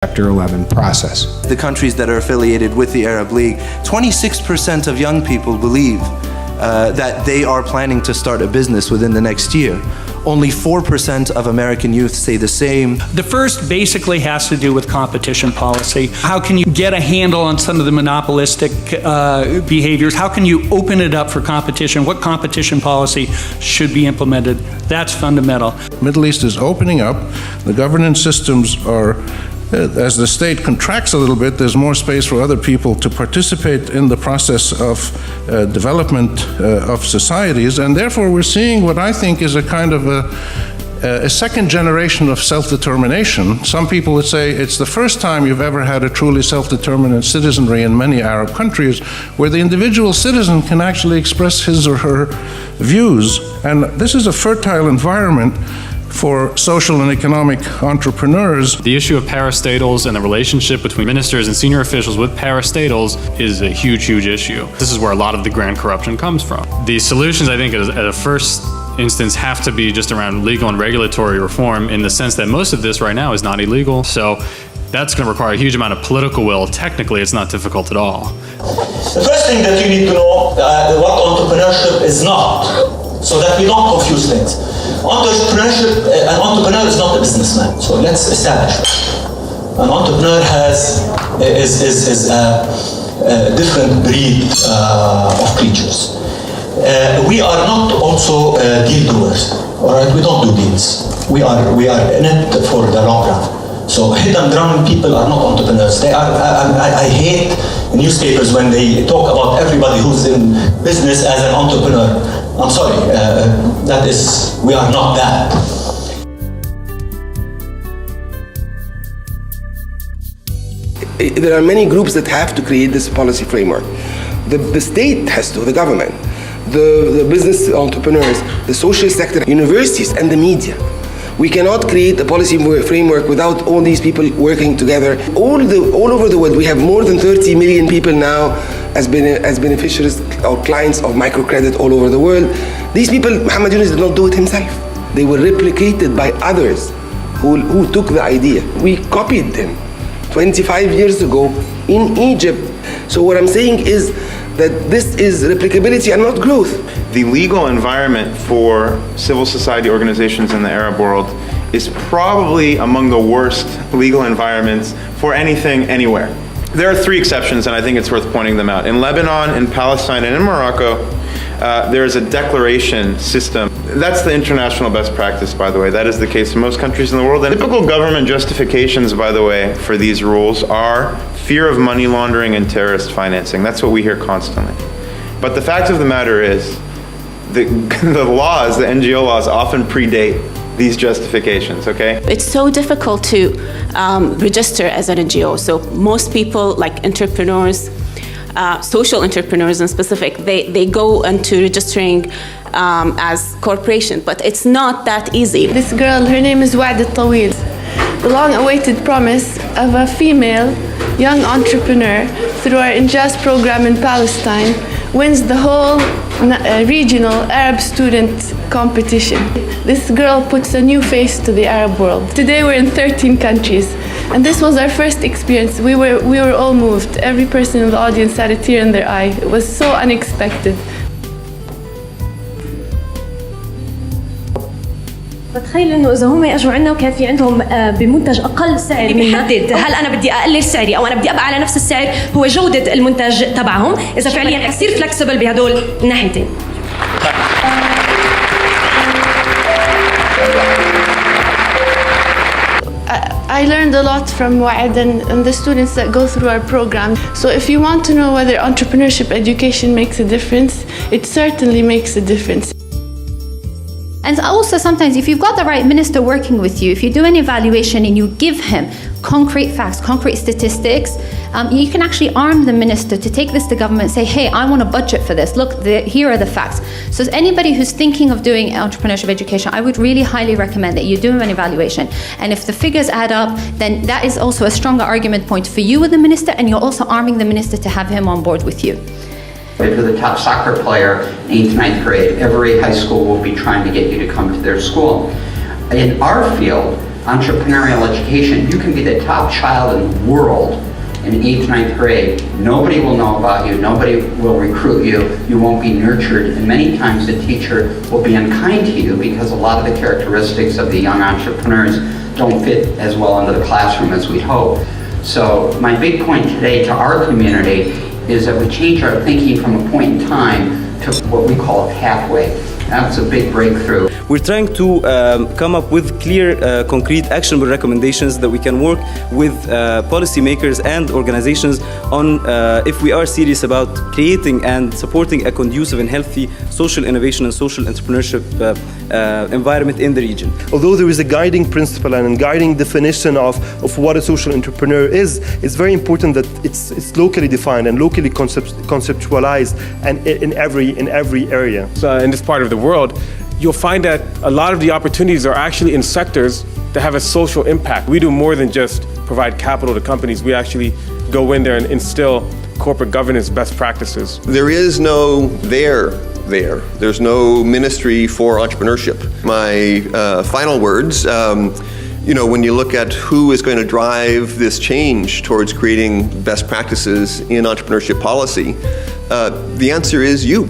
Chapter 11 process. The countries that are affiliated with the Arab League, 26% of young people believe that they are planning to start a business within the next year. Only 4% of American youth say the same. The first basically has to do with competition policy. How can you get a handle on some of the monopolistic behaviors? How can you open it up for competition? What competition policy should be implemented? That's fundamental. Middle East is opening up. The governance systems are as the state contracts a little bit, there's more space for other people to participate in the process of development of societies, and therefore we're seeing what I think is a kind of a second generation of self-determination. Some people would say it's the first time you've ever had a truly self-determinant citizenry in many Arab countries, where the individual citizen can actually express his or her views, and this is a fertile environment for social and economic entrepreneurs. The issue of parastatals and the relationship between ministers and senior officials with parastatals is a huge, huge issue. This is where a lot of the grand corruption comes from. The solutions, I think, at a first instance have to be just around legal and regulatory reform, in the sense that most of this right now is not illegal. So that's going to require a huge amount of political will. Technically, it's not difficult at all. The first thing that you need to know what entrepreneurship is not, so that we don't confuse things. Entrepreneurship, an entrepreneur is not a businessman, so let's establish that. An entrepreneur is a different breed of creatures. We are not also deal doers, all right? We don't do deals. We are in it for the long run. So hit and run people are not entrepreneurs. They are. I hate newspapers when they talk about everybody who's in business as an entrepreneur. I'm sorry, we are not that. There are many groups that have to create this policy framework. The state has to, the government, the business entrepreneurs, the social sector, universities, and the media. We cannot create a policy framework without all these people working together. All over the world, we have more than 30 million people now as beneficiaries or clients of microcredit all over the world. These people, Muhammad Yunus did not do it himself. They were replicated by others who took the idea. We copied them 25 years ago in Egypt. So what I'm saying is that this is replicability and not growth. The legal environment for civil society organizations in the Arab world is probably among the worst legal environments for anything anywhere. There are three exceptions, and I think it's worth pointing them out. In Lebanon, in Palestine, and in Morocco, there is a declaration system. That's the international best practice, by the way. That is the case in most countries in the world. And typical government justifications, by the way, for these rules are fear of money laundering and terrorist financing. That's what we hear constantly. But the fact of the matter is, the laws, the NGO laws, often predate these justifications, okay? It's so difficult to register as an NGO. So most people, like entrepreneurs, social entrepreneurs in specific, they go into registering as corporation, but it's not that easy. This girl, her name is Wa'd al-Tawil, the long-awaited promise of a female young entrepreneur through our Injaz program in Palestine, wins the whole regional Arab student competition. This girl puts a new face to the Arab world. Today we're in 13 countries, and this was our first experience. We were all moved. Every person in the audience had a tear in their eye. It was so unexpected. بتخيل انه اذا هم اجوا عندنا وكان في عندهم بمنتج اقل سعر اللي بيحدد هل انا بدي اقلل سعري او انا بدي ابقى على نفس السعر هو جوده المنتج تبعهم، اذا فعليا حصير فلكسبل بهدول الناحيتين. I learned a lot from Wa'ad and the students that go through our program. So if you want to know whether entrepreneurship education makes a difference, it certainly makes a difference. And also sometimes if you've got the right minister working with you, if you do an evaluation and you give him concrete facts, concrete statistics, you can actually arm the minister to take this to government and say, hey, I want a budget for this. Look, here are the facts. So anybody who's thinking of doing entrepreneurship education, I would really highly recommend that you do an evaluation. And if the figures add up, then that is also a stronger argument point for you with the minister, and you're also arming the minister to have him on board with you. If you're the top soccer player in 8th, 9th grade, every high school will be trying to get you to come to their school. In our field, entrepreneurial education, you can be the top child in the world in 8th, 9th grade. Nobody will know about you. Nobody will recruit you. You won't be nurtured. And many times the teacher will be unkind to you because a lot of the characteristics of the young entrepreneurs don't fit as well into the classroom as we hope. So my big point today to our community is that we change our thinking from a point in time to what we call a pathway. That's a big breakthrough. We're trying to come up with clear, concrete, actionable recommendations that we can work with policymakers and organizations on if we are serious about creating and supporting a conducive and healthy social innovation and social entrepreneurship environment in the region. Although there is a guiding principle and a guiding definition of what a social entrepreneur is, it's very important that it's locally defined and locally conceptualized and in every area. In this part of the world, you'll find that a lot of the opportunities are actually in sectors that have a social impact. We do more than just provide capital to companies. We actually go in there and instill corporate governance best practices. There is no there's no ministry for entrepreneurship. My final words, when you look at who is going to drive this change towards creating best practices in entrepreneurship policy, the answer is you.